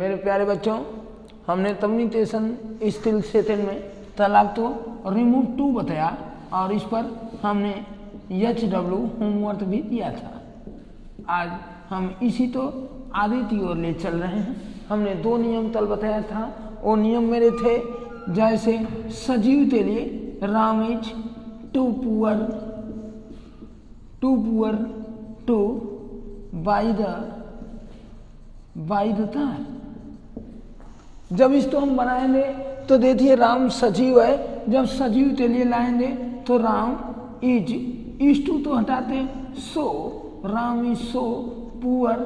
मेरे प्यारे बच्चों, हमने कम्युनिकेशन स्किल सेशन में तलाक तो रिमूव 2 बताया और इस पर हमने HW होमवर्क भी दिया था। आज हम इसी तो आगे की ओर ले चल रहे हैं। हमने 2 नियम कल बताया था। वो नियम मेरे थे, जैसे सजीव के लिए Ram is too poor to buy the तार। जब इसको हम बनाएंगे तो देखिए राम सजीव है, जब सजीव के लिए लाएंगे तो राम इज टू तो हटाते सो, राम इज सो पुअर,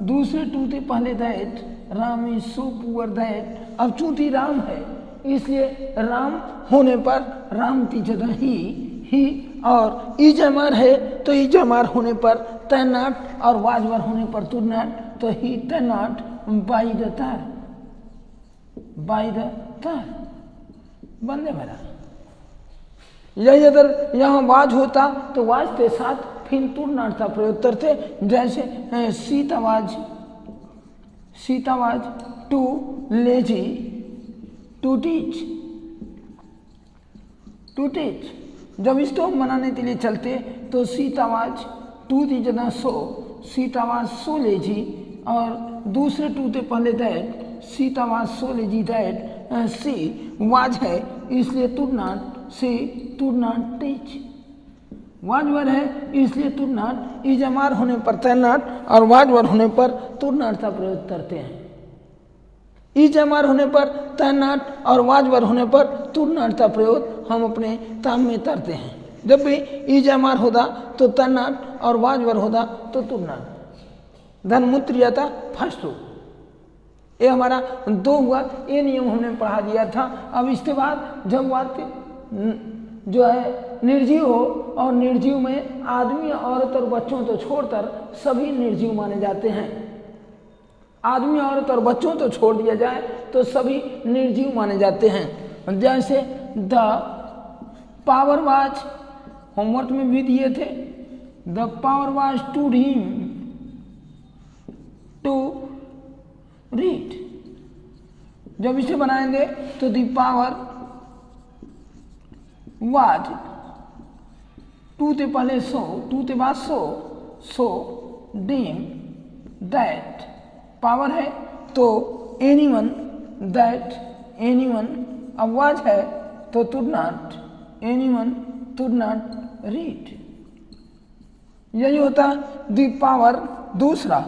दूसरे टू के पहले that, Ram is so poor that. अब चूंकि राम है इसलिए राम होने पर राम की जगह ही और इजमार है तो इजमार होने पर तैनाट और वाजवर होने पर तुरनाट, तो ही तैनाट बाई द तार बंदे मेरा। यही अगर यहाँ वाज होता तो वाज के साथ फिर तुरनाट का प्रयोग करते, जैसे सीतावाज टू लेजी टू टीच। जब इसको हम बनाने के लिए चलते तो सीतावाज टू की जगह सो, सीतावाज सो लेजी और दूसरे टू के पहले that, Sita was so lazy that, she was है इसलिए तुरनाट, सी तुरनाट टीच। वाजवर है इसलिए तुरनाट, इजमार होने पर तैनाट और वाजवर होने पर तुरनाट का प्रयोग करते हैं। इजमार होने पर तैनाट और वाजवर होने पर तुरनाट का प्रयोग हम अपने काम में करते हैं। जब भी इजमार होता तो तैनाट और वाजवर होता तो तुरनाट। धनमुत्रियता फर्स्ट हो, ये हमारा 2 हुआ। ये नियम हमने पढ़ा दिया था। अब इसके बाद जब बात जो है निर्जीव हो और निर्जीव में आदमी, औरत और बच्चों को छोड़कर सभी निर्जीव माने जाते हैं। आदमी, औरत और बच्चों तो छोड़ दिया जाए तो सभी निर्जीव माने जाते हैं। जैसे द पावर वाज, होमवर्क में भी दिए थे, the power was too him to read. जब इसे बनाएंगे तो द पावर वाज टू के पहले सो, टू के बाद सो डीम दैट। पावर है तो एनीवन दैट, एनीवन। अब वाज है तो तुरनाट, एनीवन तुरनाट रीड। यही होता द पावर दूसरा,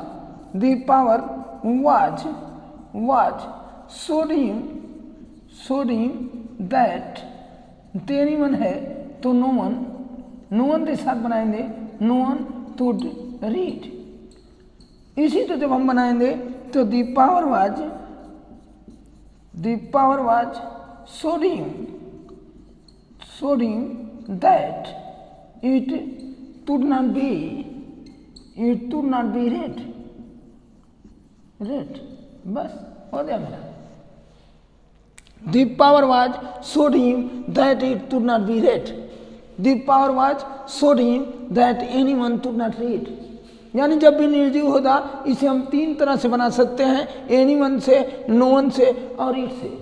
the power was so dim that. Anyone है तो नो वन के साथ बनाएंगे, नो वन टू रीड। इसी तो जब हम बनाएंगे तो the power was so dim that it could not be read. बस हो गया मेरा। The power was so dim that it could not be read, the power was so dim that anyone could not read. यानी जब भी निर्जीव होता इसे हम 3 तरह से बना सकते हैं, एनीवन से, नो वन से और इट से।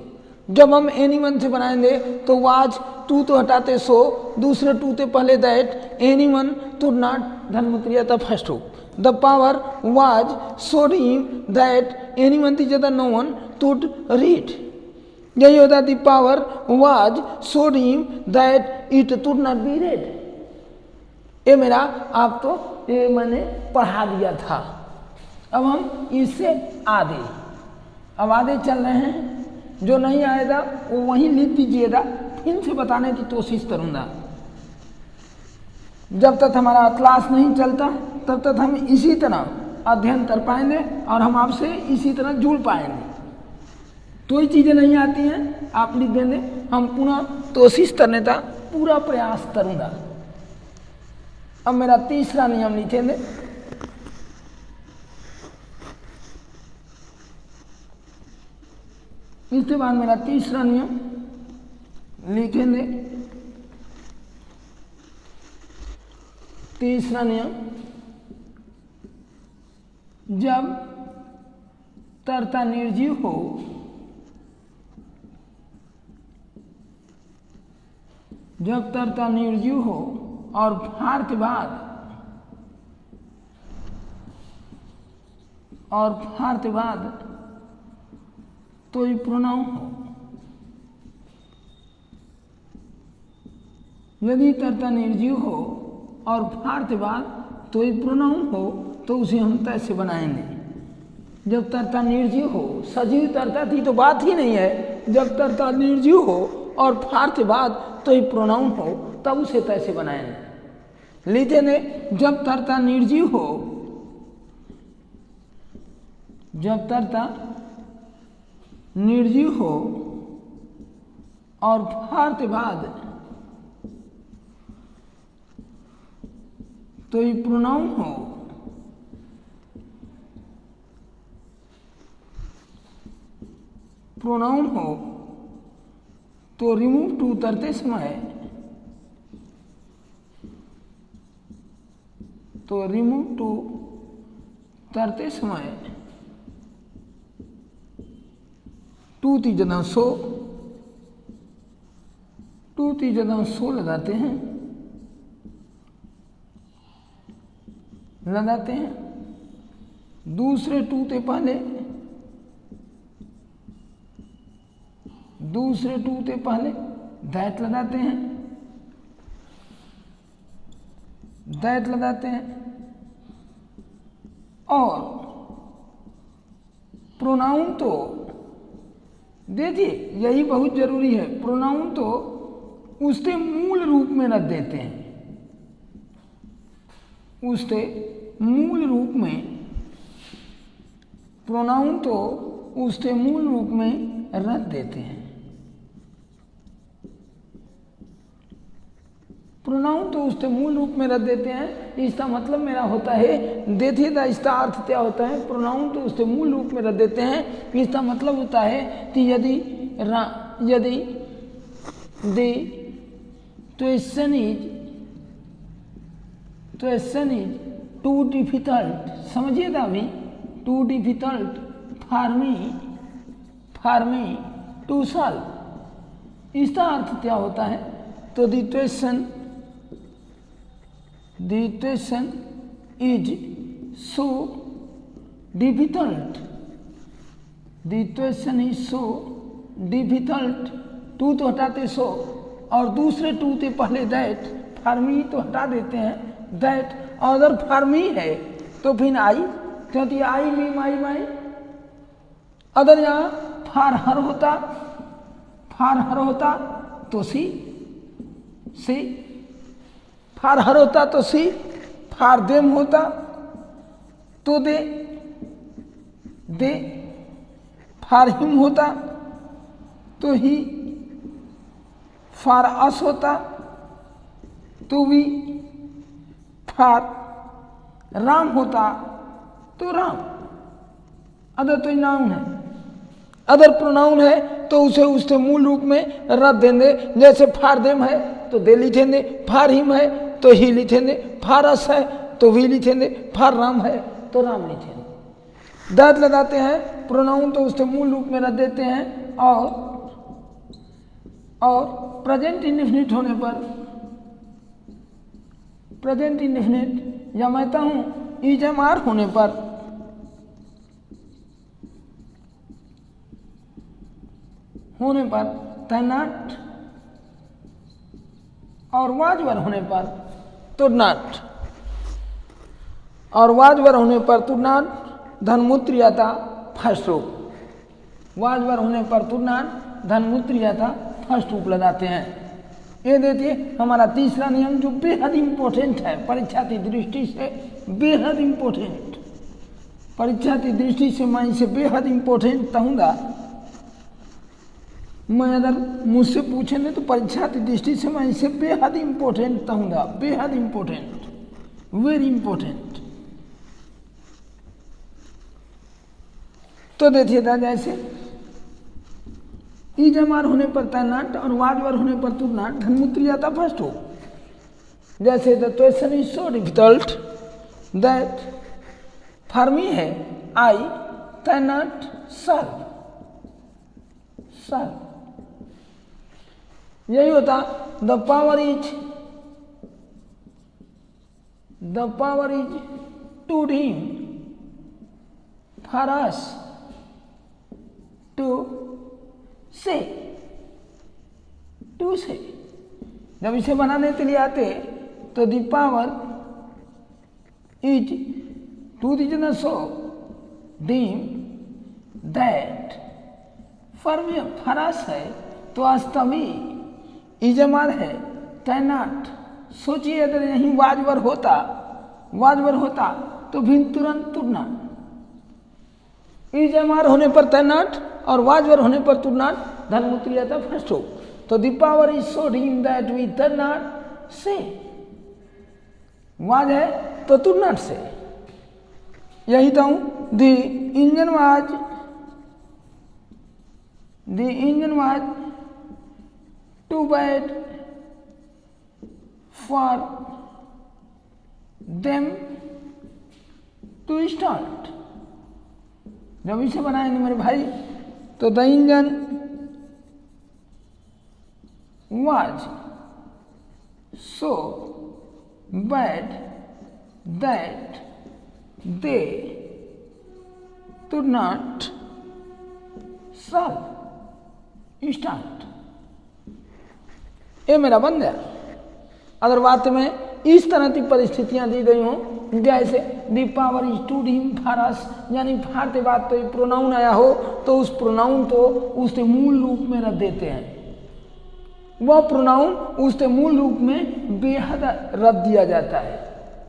जब हम एनीवन से बनाएंगे तो वाज टू तो हटाते सो, दूसरे टू के पहले दैट, एनीवन तो नॉट, धनमुत्रियता फर्स्ट हो। The power was so dim that anyone की जगह नो वन कुड रीड। यही होता the power was so dim that it could not be read. ये मेरा आपको ये मैंने पढ़ा दिया था। अब हम इससे आगे चल रहे हैं। जो नहीं आएगा वो वहीं लिख दीजिएगा, फिर से बताने की कोशिश करूँगा। जब तक हमारा क्लास नहीं चलता तब तक हम इसी तरह अध्ययन कर पाएंगे और हम आपसे इसी तरह जुड़ पाएंगे। कोई चीज़ें नहीं आती हैं आप लिख देंगे, हम पुनः कोशिश करने का पूरा प्रयास करूँगा। अब मेरा तीसरा नियम लिखेंगे। इसके बाद मेरा तीसरा नियम लिखेंगे। तीसरा नियम, जब तरता निर्जीव हो, जब तरता निर्जीव हो और फार के बाद तो ये प्रोनाउन हो। यदि कर्ता निर्जीव हो और फार के बाद तो ये प्रोनाउन हो तो उसे हम कैसे बनाएंगे? जब कर्ता निर्जीव हो, सजीव कर्ता की तो बात ही नहीं है। जब कर्ता निर्जीव हो और फार के बाद तो ये प्रोनाउन हो तब उसे कैसे बनाएंगे? लीजिए ने, जब कर्ता निर्जीव हो, जब कर्ता निर्जीव हो और फार के बाद तो ये प्रोनाउन हो, प्रोनाउन हो तो रिमूव टू करते समय, तो रिमूव टू करते समय टू की जगह सो, टू की जगह सो लगाते हैं, लगाते हैं। दूसरे टू के पहले, दूसरे टू के पहले दैट लगाते हैं, दैट लगाते हैं। और प्रोनाउन तो देखिए यही बहुत जरूरी है, प्रोनाउन तो उसके मूल रूप में रख देते हैं, उसके मूल रूप में, प्रोनाउन तो उसके मूल रूप में रख देते हैं। प्रोनाउन तो उसके मूल रूप में रख देते हैं। इसका मतलब मेरा होता है, देखिएगा इसका अर्थ क्या होता है। प्रोनाउन तो उसके मूल रूप में रख देते हैं। इसका मतलब होता है कि यदि the question is too difficult, समझिएगा अभी, too difficult for me to solve, इसका अर्थ क्या होता है? तो the question is so difficult, the question is so difficult, too तो हटाते सो और दूसरे टू के पहले दैट, फार्मी तो हटा देते हैं दैट, और अगर फार्मी है तो फिर आई, क्योंकि आई मी माई माई। अगर यहाँ फार हर होता, फार हर होता तो सी, फार हर होता तो सी, फार देम होता तो दे, फार हिम होता तो ही, फार अस होता तो वी, फार राम होता तो राम। अगर तो नाउन है, अगर प्रोनाउन है तो उसे उसके मूल रूप में रख देंगे। जैसे फार देम है तो दे लिखेंगे, फार हिम है तो ही लिखेंगे, फार अस है तो वी लिखेंगे, फार राम है तो राम लिखेंगे। दैट लगाते हैं, प्रोनाउन तो उसके मूल रूप में रख देते हैं। और प्रेजेंट इंडेफिनिट होने पर, प्रेजेंट इंडेफिनिट या मैं कहता हूँ ईजमार होने पर, तैनाट, और वाजवर होने पर तो नाट, और वाजवर होने पर तो नाट, धनमूत्र आता फर्स्ट रूप, वाजवर होने पर तो नाट, धनमूत्र आता फर्स्ट रूप लगाते हैं। ये देखिए हमारा तीसरा नियम जो बेहद इम्पोर्टेंट है, परीक्षा की दृष्टि से बेहद इम्पोर्टेंट, परीक्षा की दृष्टि से मैं इसे बेहद इम्पोर्टेंट कहूँगा। मैं अगर मुझसे पूछेंगे तो परीक्षा की दृष्टि से मैं इसे बेहद इम्पोर्टेंट कहूँगा, बेहद इम्पोर्टेंट, वेरी इम्पोर्टेंट। तो देखिएगा जैसे ईजमार होने पर तैनाट और वाजवर होने पर तुरनाट, धनमूत्री आता फर्स्ट हो। जैसे the question is so difficult that for me है आई, तैनाट सर्व, सर्व। यही होता the power is too dream for us to say, to say. जब इसे बनाने के लिए आते तो the power is too the जन so dim that for us है तो अस्तमी इजमार है तैनाट। सोचिए अगर यहीं वाजवर होता तो भी तुरंत तुरना, इजमार होने पर तैनाट और वाजवर होने पर तुरनाट धर्मूत्री आता फर्स्ट हो। तो the power is so dim that we तैनाट से, वाज है तो तुरनाट से। यही तो the engine was too bad for them to start. जब इसे बनाएंगे मेरे भाई तो the engine was so bad that they could not start. ये मेरा बन गया। अगर बात में इस तरह की परिस्थितियां दी गई हों जैसे the power is too dim for us, यानी फारते बात तो एक प्रोनाउन आया हो तो उस प्रोनाउन को उसके मूल रूप में रख देते हैं। वह प्रोनाउन उसके मूल रूप में बेहद रख दिया जाता है।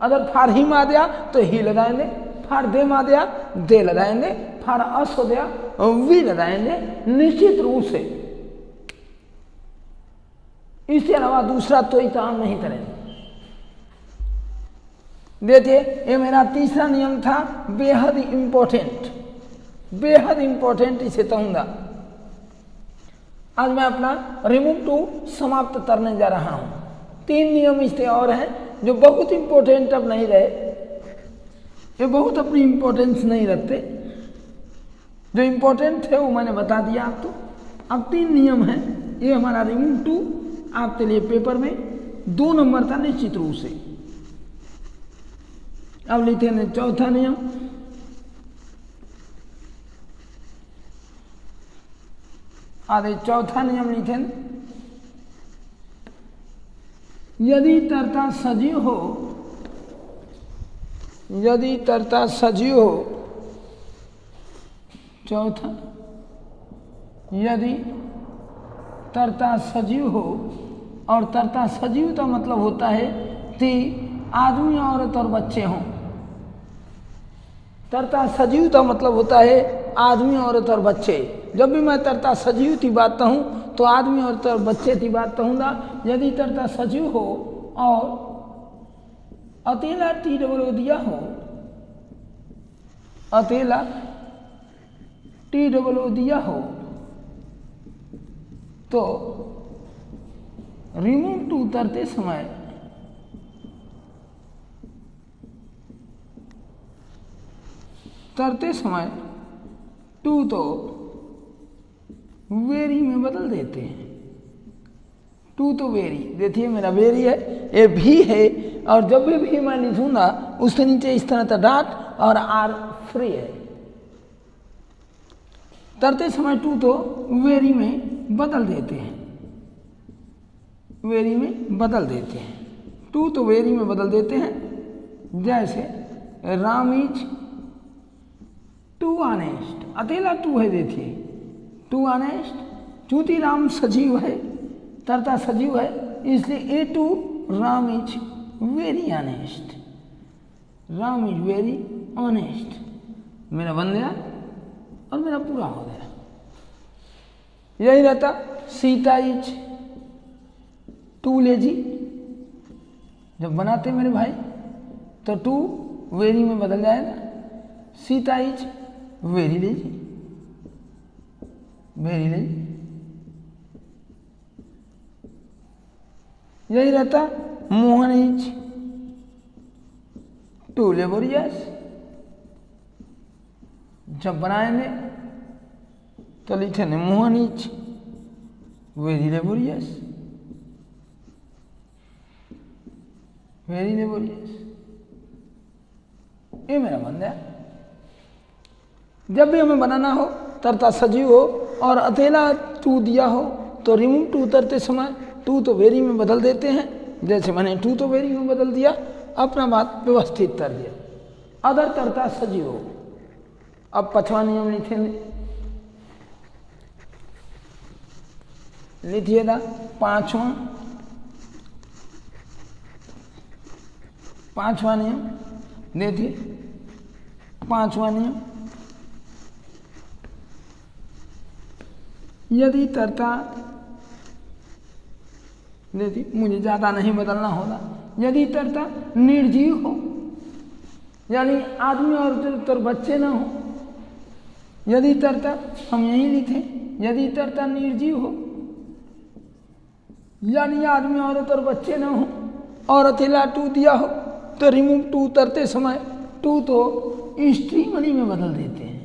अगर फार हिम आ गया तो ही लगाएंगे, फार देम आ गया दे लगाएंगे, फार अस हो गया वी लगाएंगे निश्चित रूप से। इसके अलावा दूसरा कोई काम नहीं करेंगे। देखिए ये मेरा तीसरा नियम था, बेहद इंपॉर्टेंट इसे कहूंगा। आज मैं अपना रिमूव टू समाप्त करने जा रहा हूं। 3 नियम इसके और हैं जो बहुत इंपॉर्टेंट अब नहीं रहे, ये बहुत अपनी इंपॉर्टेंस नहीं रखते। जो इंपॉर्टेंट थे वो मैंने बता दिया आपको। अब 3 नियम हैं, ये हमारा रिमूव टू आपके लिए पेपर में 2 नंबर था निश्चित रूप से। अब लिखे हैं चौथा नियम, आधे चौथा नियम लिखे यदि तरता सजीव हो, यदि तरता सजीव हो, चौथा यदि तरता सजीव हो, और तरता सजीव का मतलब होता है कि आदमी औरत और बच्चे हों। तरता सजीव का मतलब होता है आदमी औरत और बच्चे। जब भी मैं तरता सजीव की बात कहूँ तो आदमी औरत और बच्चे की बात कहूँगा। यदि तरता सजीव हो और अकेला टी डबल दिया हो, अकेला टी डबल दिया हो तो रिमूव टू उतरते समय टू तो वेरी में बदल देते हैं। टू तो वेरी, देखिए मेरा वेरी है, ये भी है, और जब भी मैं लिखूंगा उसके नीचे इस तरह का डॉट और आर फ्री है। तरते समय टू तो वेरी में बदल देते हैं, वेरी में बदल देते हैं। टू तो वेरी में बदल देते हैं। जैसे राम इज टू ऑनेस्ट, अकेला टू है, देखिए टू ऑनेस्ट, चूंकि राम सजीव है, तरता सजीव है, इसलिए ए too Ram is very honest, Ram is very honest. मेरा बन गया और मेरा पूरा हो गया। यही रहता सीता इज टू लेजी। जब बनाते मेरे भाई तो टू वेरी में बदल जाएगा। Sita is very lazy, very lazy. यही रहता मोहन इज टू लेबोरियस। जब बनाएंगे तो लिखे ने Mohan is very laborious, very laborious. ये मेरा मन है। जब भी हमें बनाना हो तरता सजीव हो और अकेला टू दिया हो तो रिमूव टू उतरते समय टू तो वेरी में बदल देते हैं। जैसे मैंने टू तो वेरी में बदल दिया, अपना बात व्यवस्थित कर दिया। अदर तरता सजीव हो। अब 5वां नियम लिखेंगे, लिखिएगा 5वां नियम। देखिए 5वां नियम, यदि तरता, देखिए मुझे ज़्यादा नहीं बदलना होगा, यदि तरता निर्जीव हो, यानी आदमी और बच्चे ना हो। यदि तरता, हम यही लिखें, यदि तरता निर्जीव हो यानी आदमी औरत और बच्चे ना हो और अकेला टू दिया हो तो रिमूव टू उतरते समय टू तो स्ट्रीमली में बदल देते हैं।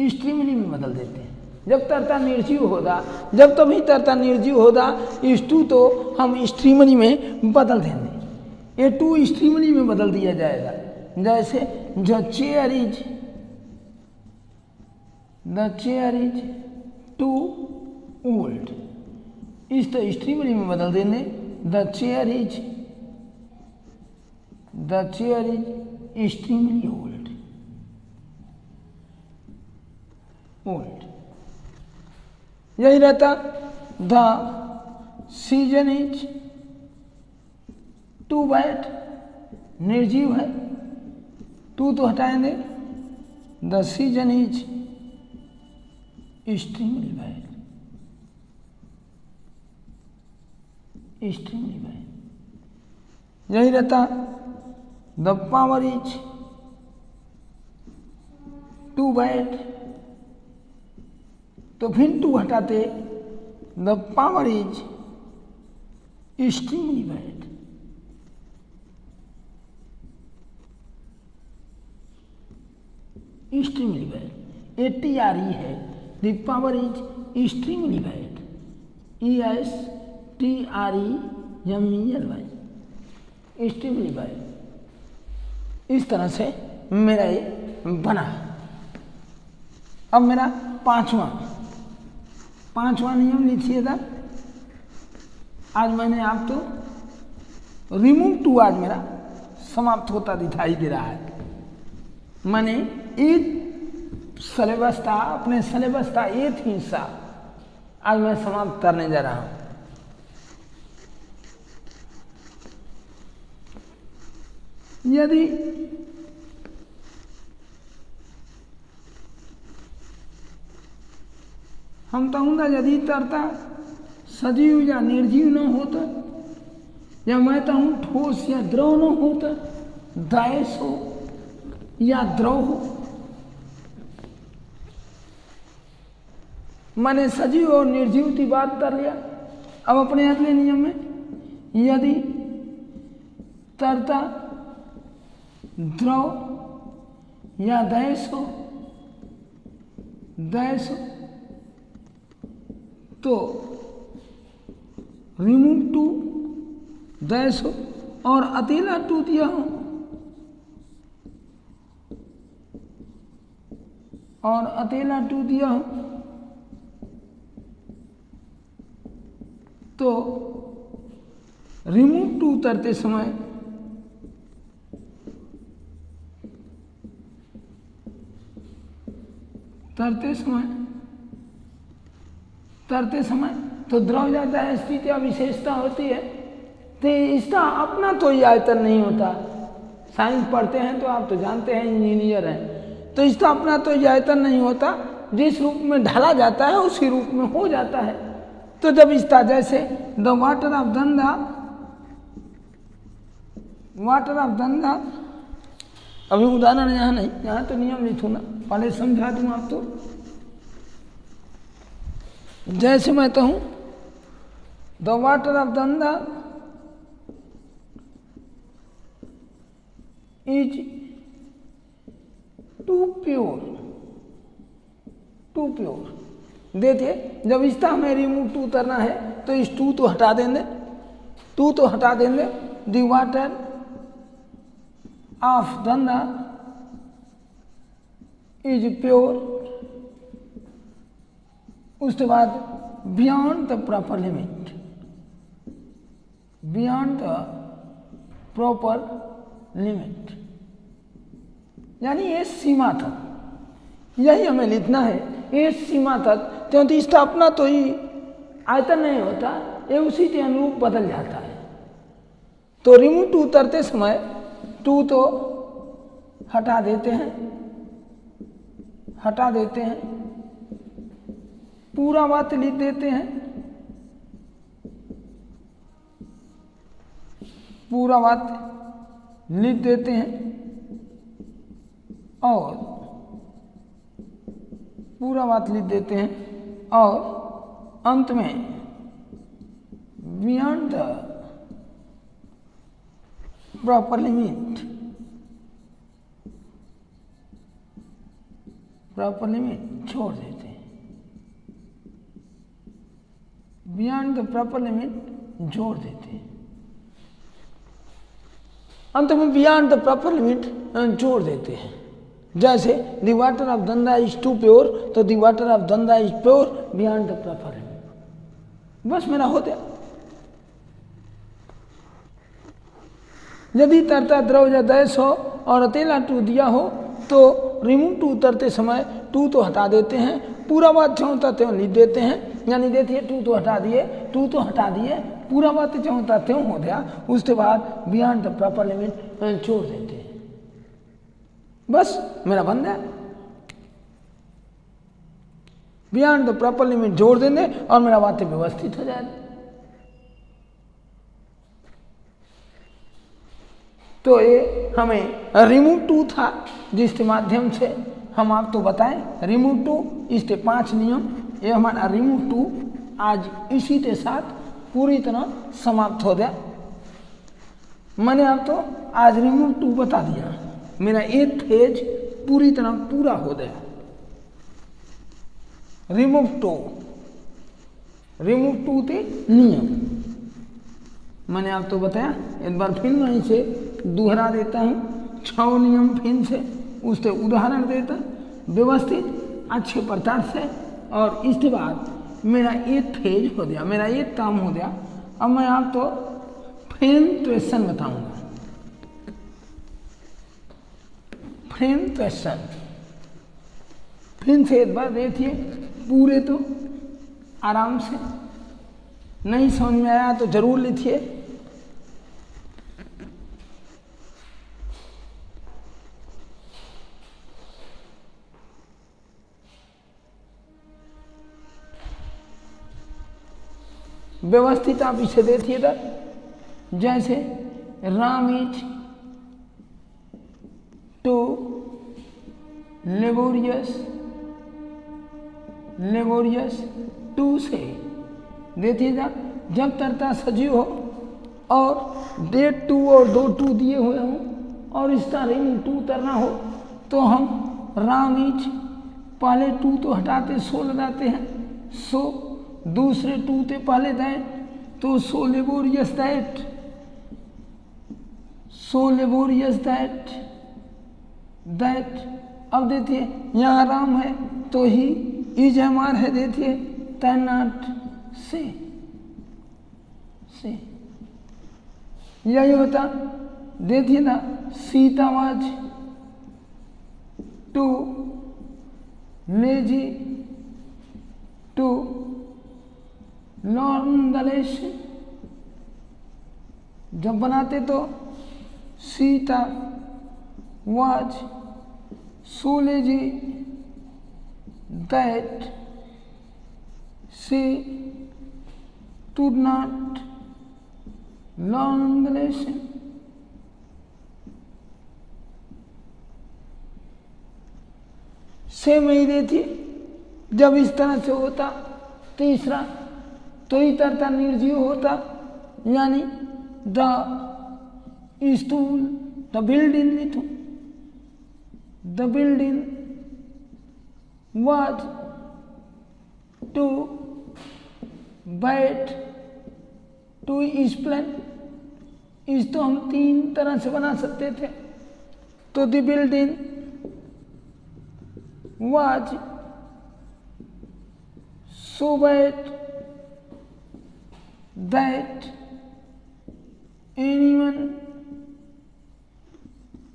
स्ट्रीमली में बदल देते हैं। जब तरता निर्जीव होगा, जब तभी तरता निर्जीव होगा, इस टू तो हम स्ट्रीमली में बदल देंगे। ये टू स्ट्रीमली में बदल दिया जाएगा। जैसे the chair is too old, इस तो स्ट्रीमली में बदल देंगे। The chair is extremely old. यही रहता। The season is too bad, निर्जीव है, टू तो हटाएंगे। The season is extremely bad, extremely bad. यही रहता। The power is too bad, तो फिर टू हटाते। The power is extremely bad. Extremely bad, ATRE है। The power is extremely bad, ESTREMELY, extremely bad. इस तरह से मेरा ये बना। अब मेरा पांचवा नियम लिखिएगा। आज मैंने आप तो रिमूव टू आज मेरा समाप्त होता दिखाई दे रहा है। मैंने एक सिलेबस था, अपने सिलेबस का एक हिस्सा आज मैं समाप्त करने जा रहा हूं। यदि हम कहूँगा यदि तरता सजीव या निर्जीव न होता, या मैं कहूँ ठोस या द्रव न होता, गैस हो या द्रव हो। मैंने सजीव और निर्जीव की बात कर लिया। अब अपने अगले नियम में, यदि तरता द्रव या गैस हो, तो रिमूव टू गैस हो और अकेला टू दिया हो, और अकेला टू दिया हो तो रिमूव टू उतरते समय तो द्रव जाता है, स्थिति विशेषता होती है। तो इसका अपना तो ये आयतन नहीं होता। साइंस पढ़ते हैं तो आप तो जानते हैं, इंजीनियर हैं, तो इसका अपना तो ये आयतन नहीं होता। जिस रूप में ढाला जाता है उसी रूप में हो जाता है। तो जब इसका जैसे द वाटर ऑफ गंगा, अभी उदाहरण यहाँ नहीं, यहाँ तो नियम लिखूंगा, पहले समझा दूँ आप तो। जैसे मैं कहूँ the water of Ganga is too pure देखिए, जब इसका हमें रिमूव टू करना है तो इस टू तो हटा देंगे, the water of Ganga is pure. उसके बाद बियॉन्ड द प्रॉपर लिमिट, यानी ये सीमा तक, यही हमें लिखना है, ये सीमा तक, क्योंकि इसका अपना तो ही आयतन नहीं होता, ये उसी के अनुरूप बदल जाता है। तो रिमूव टू उतरते समय टू तो हटा देते हैं, पूरा बात लिख देते हैं, और अंत में बियॉन्ड द प्रॉपर लिमिट छोड़ देते हैं, बियॉन्ड द प्रॉपर लिमिट जोड़ देते हैं, अंत में बियॉन्ड द प्रॉपर लिमिट जोड़ देते हैं। जैसे the water of Ganga is too pure, तो the water of Ganga is pure beyond the proper limit. बस मेरा हो गया। यदि तरता द्रव या गैस हो और अकेला टू दिया हो तो रिमूव टू उतरते समय टू तो हटा देते हैं, पूरा बात ज्यों था त्यों लिख देते हैं। यानी देखिए, टू तो हटा दिए, पूरा बात ज्यों था त्यों हो गया। उसके बाद बियॉन्ड द प्रॉपर लिमिट छोड़ देते हैं। बस मेरा बन गया। बियॉन्ड द प्रॉपर लिमिट जोड़ देंगे और मेरा बातें व्यवस्थित हो जाएगा। तो ये हमें रिमूव टू था, जिसके माध्यम से हम आपको बताएं रिमूव टू, इसके 5 नियम। ये हमारा रिमूव टू आज इसी के साथ पूरी तरह समाप्त हो गया। मैंने आपको आज रिमूव टू बता दिया, मेरा एक फेज पूरी तरह पूरा हो गया। रिमूव टू के नियम मैंने आपको बताया। एक बार फिर मैं इसे दोहरा देता हूँ, 6 नियम फिर से उससे उदाहरण देता व्यवस्थित अच्छे प्रकार से, और इसके बाद मेरा एक फेज हो गया, मेरा एक काम हो गया। अब मैं आपको फ्रेम क्वेश्चन बताऊंगा। फ्रेम क्वेश्चन फिर से एक बार देखिए, पूरे तो आराम से, नहीं समझ में आया तो जरूर लिखिए। व्यवस्थित आप इसे देखिएगा। जैसे Ram is too laborious to say देखिएगा, जब तरता सजीव हो और डेट टू और 2 टू दिए हुए हों और इसका रिंग टू तरना हो, तो हम राम इज पहले टू तो हटाते सो लगाते हैं, सो दूसरे टू ते पहले दैट, तो सो लेबोरियस दैट। अब देखिए, यहाँ राम है तो ही इज हमार है, देखिए तैनाट से यही होता। देखिए ना, Sita was too lazy to learn the lesson. जब बनाते तो Sita was so lazy that she could not learn the lesson. Same ही देती, जब इस तरह से होता तीसरा तो इतरता निर्जीव होता, यानी the stool the building litho, the building was too bad to explain। इसको हम तीन तरह से बना सकते थे। तो the building was so bad that anyone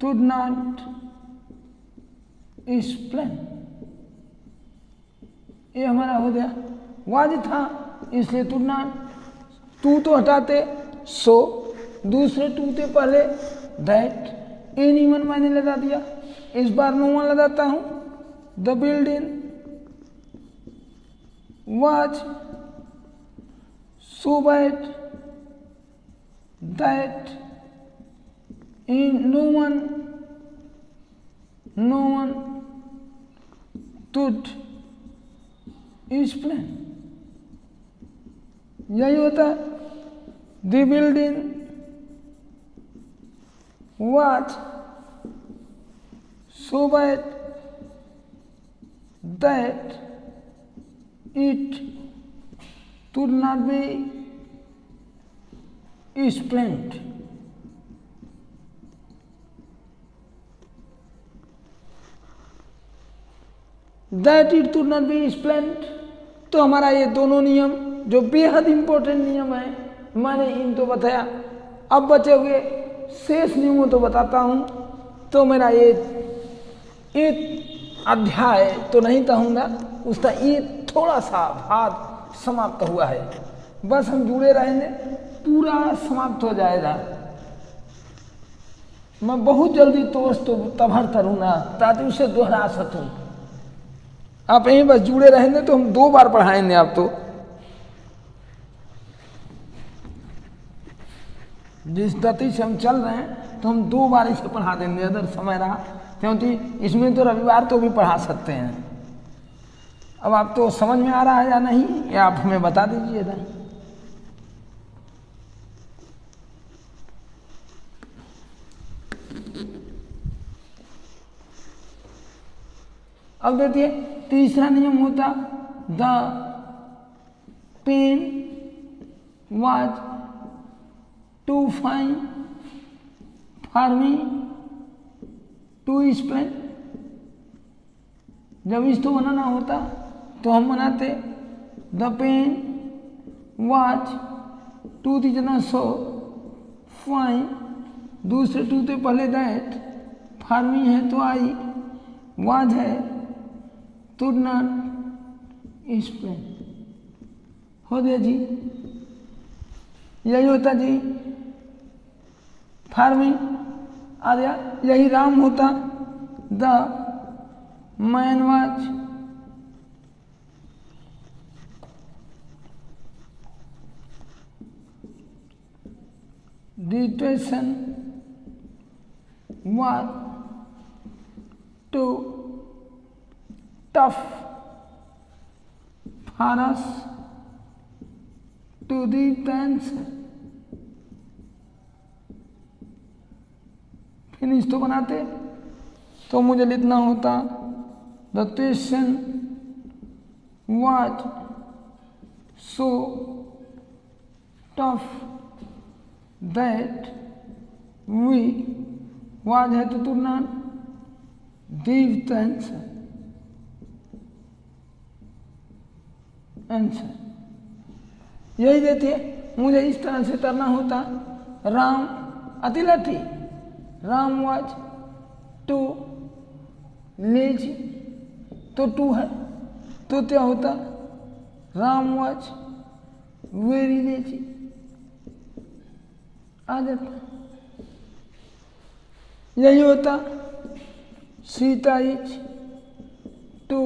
could not explain। ये हमारा हो गया। वाज था इसलिए could not, तू तो हटाते सो, दूसरे टू के पहले दैट, एनीवन मैंने लगा दिया, इस बार नो वन लगाता हूं। The building was so bad that no one could explain। यही होता है। The building was so bad that it could not be explained। That it could not be explained। तो हमारा ये दोनों नियम जो बेहद इंपॉर्टेंट नियम है, मैंने इन तो बताया। अब बचे हुए शेष नियमों तो बताता हूं। तो मेरा ये एक अध्याय तो नहीं कहूँगा, उसका ये थोड़ा सा भाग समाप्त हुआ है। बस हम जुड़े रहेंगे, पूरा समाप्त हो जाएगा। मैं बहुत जल्दी तो तभर करूँगा ताकि उसे दोहरा सकूँ। आप यहीं बस जुड़े रहेंगे तो हम 2 बार पढ़ाएंगे। आप तो जिस गति से हम चल रहे हैं तो हम 2 बार इसे पढ़ा देंगे अगर समय रहा, क्योंकि इसमें तो रविवार तो भी पढ़ा सकते हैं। अब आप तो समझ में आ रहा है या नहीं, ये आप हमें बता दीजिएगा। अब देखिए तीसरा नियम होता the pen was too fine for me to explain. जब इसको बनाना होता तो हम बनाते the pen was too the जना सो फाइन, दूसरे टू के पहले दैट, फॉर मी है तो आई, वाज है could not explain। हो गया जी, यही होता जी। फार्मी आ गया, यही राम होता the man was dictation was too tough for us to the answer। Finish तो बनाते तो मुझे लिखना होता the question was so tough that we, was है तो तुरना गिव द आंसर। आंसर यही देते, मुझे इस तरह से करना होता। राम अतिलठी, राम वाज टू लेजी, तो टू है तो क्या होता राम वाज वेरी लेजी आ जाता। यही होता Sita is too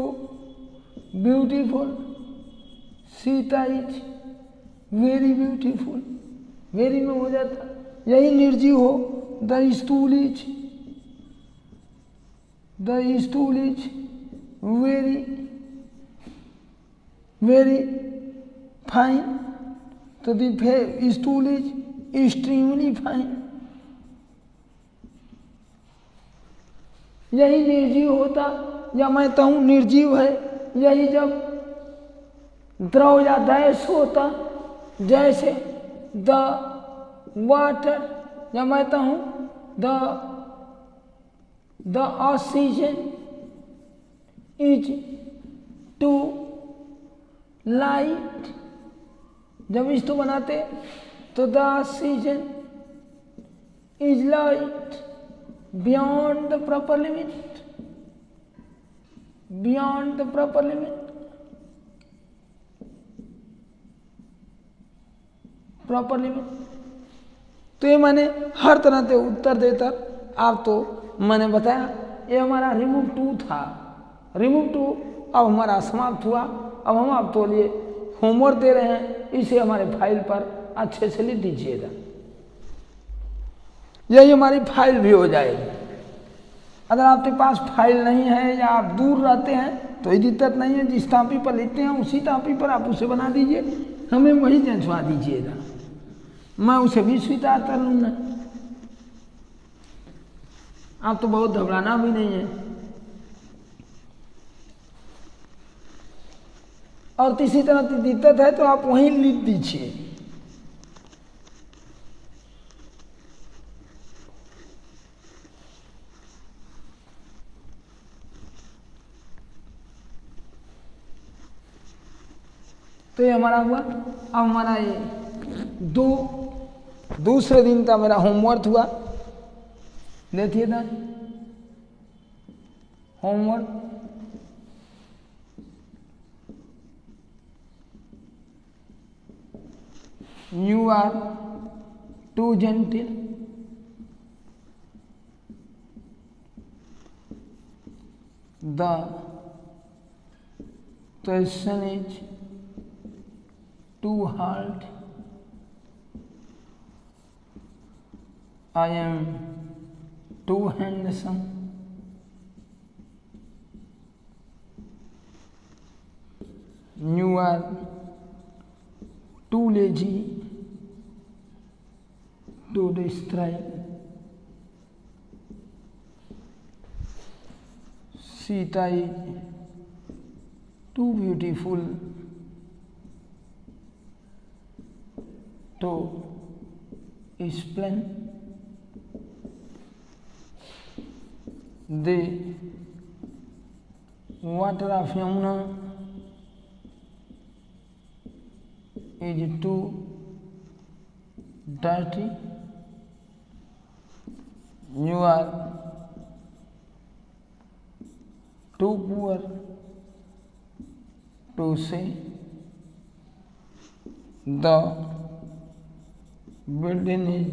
beautiful, Sita is very beautiful, very में हो जाता। यही निर्जीव हो the stool is very very fine, तो the stool is extremely fine. यही निर्जीव होता, या मैं कहूँ निर्जीव है, यही जब द्रव या गैस होता, जैसे द वाटर, या मैं कहूँ the oxygen is too light, जब इसको बनाते तो the oxygen is light beyond the proper limit, beyond the proper limit, proper limit. तो ये मैंने हर तरह से उत्तर देकर आप तो मैंने बताया, ये हमारा रिमूव 2 था। रिमूव 2 अब हमारा समाप्त हुआ। अब हम आपके लिए होमवर्क दे रहे हैं, इसे हमारे फाइल पर अच्छे से लिख दीजिएगा। यही हमारी फाइल भी हो जाएगी। अगर आपके पास फाइल नहीं है या आप दूर रहते हैं तो ये दिक्कत नहीं है, जिस टापी पर लिखते हैं उसी टापी पर आप उसे बना दीजिए, हमें वही जंचवा दीजिएगा, मैं उसे भी स्वीकार कर लूँगा। आप तो बहुत घबराना भी नहीं है। और किसी तरह की दिक्कत है तो आप वहीं लिख दीजिए। तो ये हमारा हुआ। अब हमारा ये दूसरे दिन का मेरा होमवर्क हुआ, देखिए ना homework. You are too gentle. The question is too hard. I am too handsome. You are too lazy to describe. Sita is too beautiful to explain. The water of Yamuna is too dirty. You are too poor to say. The building is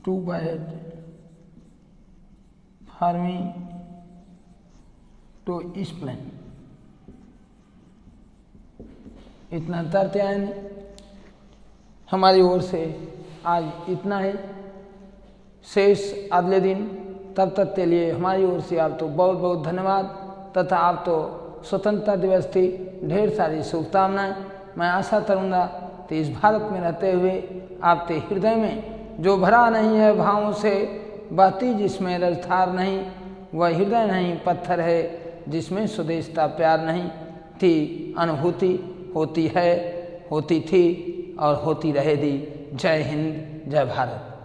too bad for me to explain. इतना तरते आए नहीं। हमारी ओर से आज इतना ही, शेष अगले दिन। तब तक के लिए हमारी ओर से आप तो बहुत बहुत धन्यवाद, तथा आप तो स्वतंत्रता दिवस की ढेर सारी शुभकामनाएं। मैं आशा करूँगा कि इस भारत में रहते हुए आपके हृदय में जो भरा नहीं है भावों से, बहती जिसमें रजधार नहीं, वह हृदय नहीं पत्थर है जिसमें स्वदेश का प्यार नहीं। थी अनुभूति, होती है, होती थी और होती रहेगी। जय हिंद, जय भारत।